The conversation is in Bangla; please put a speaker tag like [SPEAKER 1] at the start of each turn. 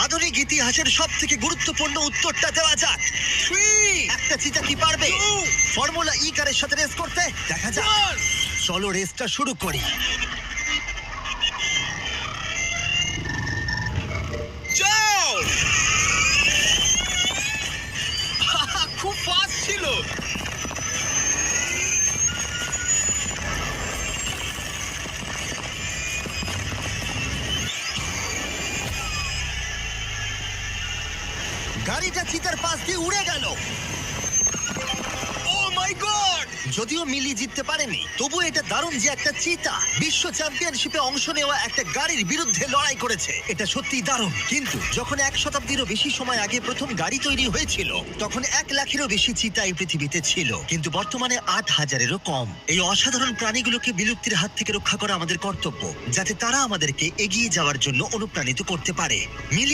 [SPEAKER 1] আধুনিক ইতিহাসের সব থেকে গুরুত্বপূর্ণ উত্তরটা দেওয়া যাক। একটা চিতা কি পারবে ফর্মুলা ই কারের সাথে রেস করতে? দেখা যাক। চলো রেসটা শুরু করি।
[SPEAKER 2] যাও! খুব ফাস্ট ছিল।
[SPEAKER 1] গাড়িটা চিতার পাশ দিয়ে উড়ে গেল।
[SPEAKER 2] ও মাই গড!
[SPEAKER 1] যদিও মিলি জিততে পারেনি, তবু এটা দারুণ যে একটা চিতা বিশ্ব চ্যাম্পিয়নশিপে অংশ নেওয়া একটা গাড়ির বিরুদ্ধে লড়াই করেছে। এটা সত্যিই দারুণ। কিন্তু যখন 1 শতাব্দীরও বেশি সময় আগে প্রথম গাড়ি তৈরি হয়েছিল, তখন 1 লাখেরও বেশি চিতা এই পৃথিবীতে ছিল, কিন্তু বর্তমানে 8,000-এরও কম। এই অসাধারণ প্রাণীগুলোকে বিলুপ্তির হাত থেকে রক্ষা করা আমাদের কর্তব্য, যাতে তারা আমাদেরকে এগিয়ে যাওয়ার জন্য অনুপ্রাণিত করতে পারে। মিলি